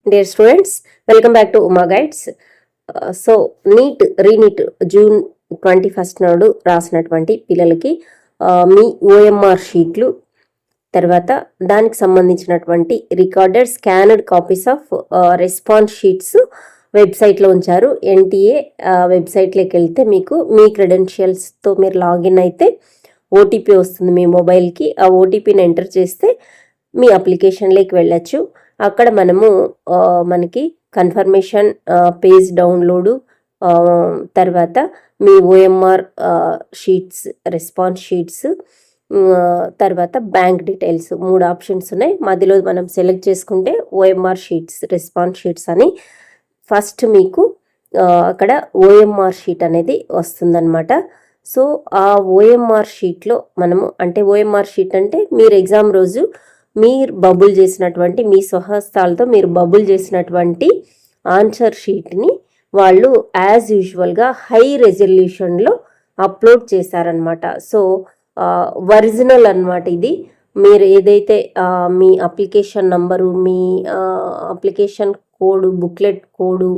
Dear students, welcome back to Uma Guides. NEET reNEET June 21 నాడు రాసినటువంటి పిల్లలకి మీ OMR షీట్లు, తర్వాత దానికి సంబంధించినటువంటి recorded స్కానర్డ్ copies of response sheets వెబ్సైట్లో ఉంచారు. ఎన్టీఏ వెబ్సైట్లోకి వెళ్తే మీకు మీ క్రెడెన్షియల్స్తో మీరు లాగిన్ అయితే ఓటీపీ వస్తుంది మీ మొబైల్కి. ఆ ఓటీపీని ఎంటర్ చేస్తే మీ అప్లికేషన్లోకి వెళ్ళచ్చు. అక్కడ మనకి కన్ఫర్మేషన్ పేజ్ డౌన్లోడు, తర్వాత మీ ఓఎంఆర్ షీట్స్, రెస్పాన్స్ షీట్స్, తర్వాత బ్యాంక్ డీటెయిల్స్ 3 ఆప్షన్స్ ఉన్నాయి. మధ్యలో మనం సెలెక్ట్ చేసుకుంటే ఓఎంఆర్ షీట్స్, రెస్పాన్స్ షీట్స్ అని ఫస్ట్ మీకు అక్కడ ఓఎంఆర్ షీట్ అనేది వస్తుందన్నమాట. సో ఆ ఓఎంఆర్ షీట్లో ఓఎంఆర్ షీట్ అంటే మీరు ఎగ్జామ్ రోజు మీరు బబుల్ చేసినటువంటి, మీ స్వహస్తాలతో మీరు బబుల్ చేసినటువంటి ఆన్సర్ షీట్ని వాళ్ళు యాజ్ యూజువల్గా హై రెజల్యూషన్లో అప్లోడ్ చేశారనమాట. సో ఒరిజినల్ అనమాట ఇది. మీరు ఏదైతే మీ అప్లికేషన్ నంబరు, మీ అప్లికేషన్ కోడు, బుక్లెట్ కోడు,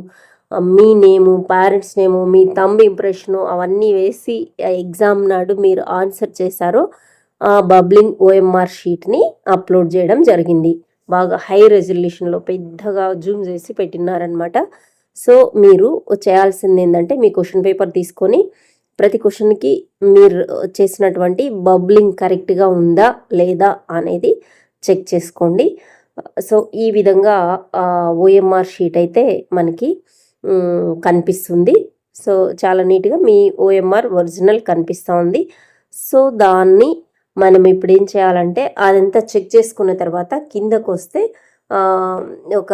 మీ నేము, పేరెంట్స్ నేము, మీ థంబ్ ఇంప్రెషను అవన్నీ వేసి ఎగ్జామ్ నాడు మీరు ఆన్సర్ చేశారో ఆ బబ్లింగ్ ఓఎంఆర్ షీట్ని అప్లోడ్ చేయడం జరిగింది. బాగా హై రెజల్యూషన్లో పెద్దగా జూమ్ చేసి పెట్టినారనమాట. సో మీరు చేయాల్సింది ఏంటంటే మీ క్వశ్చన్ పేపర్ తీసుకొని ప్రతి క్వశ్చన్కి మీరు చేసినటువంటి బబ్లింగ్ కరెక్ట్గా ఉందా లేదా అనేది చెక్ చేసుకోండి. సో ఈ విధంగా ఓఎంఆర్ షీట్ అయితే మనకి కనిపిస్తుంది. సో చాలా నీట్గా మీ ఓఎంఆర్ ఒరిజినల్ కనిపిస్తూ ఉంది. సో దాన్ని మనం ఇప్పుడు ఏం చేయాలంటే అదంతా చెక్ చేసుకున్న తర్వాత కిందకు వస్తే ఒక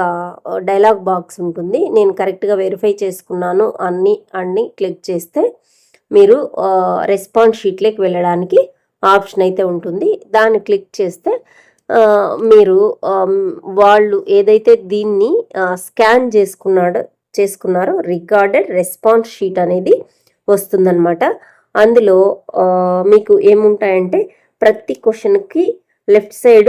డైలాగ్ బాక్స్ ఉంటుంది. నేను కరెక్ట్గా వెరిఫై చేసుకున్నాను అన్ని క్లిక్ చేస్తే మీరు రెస్పాన్స్ షీట్లోకి వెళ్ళడానికి ఆప్షన్ అయితే ఉంటుంది. దాన్ని క్లిక్ చేస్తే మీరు వాళ్ళు ఏదైతే దీన్ని స్కాన్ చేసుకున్నారో రికార్డెడ్ రెస్పాన్స్ షీట్ అనేది వస్తుందన్నమాట. అందులో మీకు ఏముంటాయంటే ప్రతి క్వశ్చన్కి లెఫ్ట్ సైడ్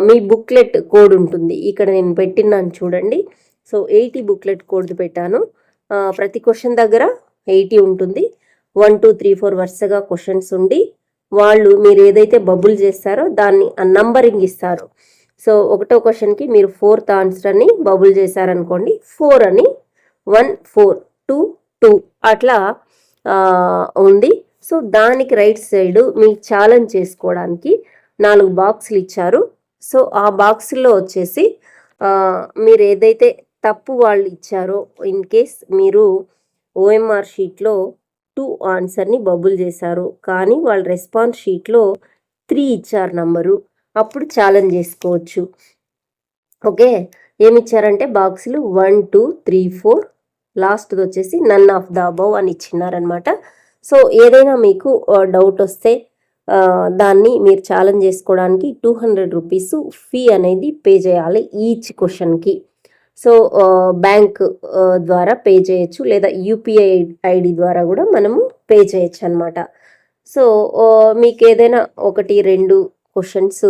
మీ బుక్లెట్ కోడ్ ఉంటుంది. ఇక్కడ నేను పెట్టినాను చూడండి. సో 80 బుక్లెట్ కోడ్ పెట్టాను. ప్రతి క్వశ్చన్ దగ్గర 80 ఉంటుంది. 1 2 3 4 వరుసగా క్వశ్చన్స్ ఉండి వాళ్ళు మీరు ఏదైతే బబుల్ చేస్తారో దాన్ని నంబరింగ్ ఇస్తారు. సో ఒకటో క్వశ్చన్కి మీరు 4th ఆన్సర్ అని బబుల్ చేశారనుకోండి, 4 అని 1 4 2 2 అట్లా ఉంది. సో దానికి రైట్ సైడ్ మీకు ఛాలెంజ్ చేసుకోవడానికి 4 బాక్సులు ఇచ్చారు. సో ఆ బాక్సుల్లో వచ్చేసి మీరు ఏదైతే తప్పు వాళ్ళు ఇచ్చారో, ఇన్ కేస్ మీరు ఓఎంఆర్ షీట్లో 2 ఆన్సర్ని బబుల్ చేశారు కానీ వాళ్ళ రెస్పాన్స్ షీట్లో 3 ఇచ్చారు నంబరు, అప్పుడు ఛాలెంజ్ చేసుకోవచ్చు. ఓకే, ఏమిచ్చారంటే బాక్సులు 1 2 3 4, లాస్ట్ది వచ్చేసి నన్ ఆఫ్ ద అబవ్ అని ఇచ్చినారనమాట. సో ఏదైనా మీకు డౌట్ వస్తే దాన్ని మీరు ఛాలెంజ్ చేసుకోవడానికి 200 రూపీస్ ఫీ అనేది పే చేయాలి ఈచ్ క్వశ్చన్కి. సో బ్యాంక్ ద్వారా పే చేయొచ్చు, లేదా యూపీఐ ఐడి ద్వారా కూడా మనము పే చేయొచ్చు అనమాట. సో మీకు ఏదైనా 1 2 క్వశ్చన్స్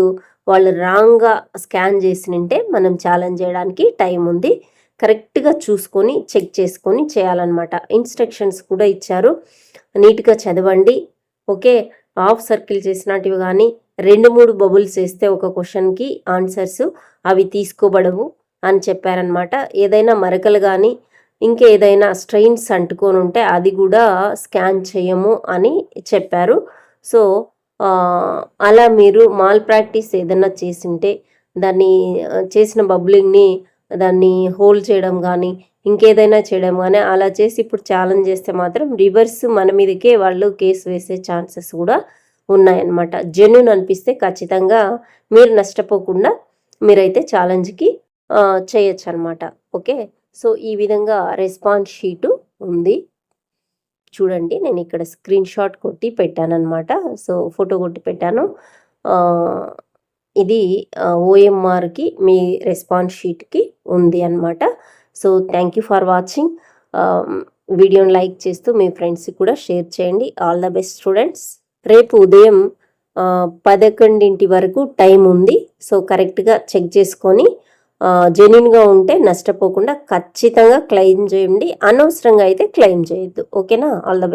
వాళ్ళు రాంగ్గా స్కాన్ చేసినంటే మనం ఛాలెంజ్ చేయడానికి టైం ఉంది. కరెక్ట్గా చూసుకొని చెక్ చేసుకొని చేయాలన్నమాట. ఇన్స్ట్రక్షన్స్ కూడా ఇచ్చారు, నీట్గా చదవండి. ఓకే, హాఫ్ సర్కిల్ చేసినట్టువి కానీ 2 3 బబుల్స్ వేస్తే ఒక క్వశ్చన్కి ఆన్సర్స్ అవి తీసుకోబడవు అని చెప్పారనమాట. ఏదైనా మరకలు కానీ ఇంకేదైనా స్ట్రెయిన్స్ అంటుకొని ఉంటే అది కూడా స్కాన్ చేయము అని చెప్పారు. సో అలా మీరు మాల్ ప్రాక్టీస్ ఏదైనా చేసింటే దాన్ని చేసిన బబ్లింగ్ని దాన్ని హోల్డ్ చేయడం కానీ ఇంకేదైనా చేయడం కానీ అలా చేసి ఇప్పుడు ఛాలెంజ్ చేస్తే మాత్రం రివర్స్ మన మీదకే వాళ్ళు కేసు వేసే ఛాన్సెస్ కూడా ఉన్నాయన్నమాట. జెన్యూన్ అనిపిస్తే ఖచ్చితంగా మీరు నష్టపోకుండా మీరైతే ఛాలెంజ్కి చేయొచ్చు అనమాట. ఓకే, సో ఈ విధంగా రెస్పాన్స్ షీటు ఉంది చూడండి. నేను ఇక్కడ స్క్రీన్ షాట్ కొట్టి పెట్టాను అనమాట. సో ఫోటో కొట్టి పెట్టాను. ఇది ఓఎంఆర్కి మీ రెస్పాన్స్ షీట్కి ఉంది అనమాట. So thank you for watching. వీడియోని లైక్ చేస్తూ మీ ఫ్రెండ్స్కి కూడా షేర్ చేయండి. All the best students. రేపు ఉదయం 11 వరకు టైం ఉంది. సో కరెక్ట్గా చెక్ చేసుకొని జెన్యున్గా ఉంటే నష్టపోకుండా ఖచ్చితంగా క్లెయిమ్ చేయండి. అనవసరంగా అయితే క్లెయిమ్ చేయొద్దు. ఓకేనా? All the best.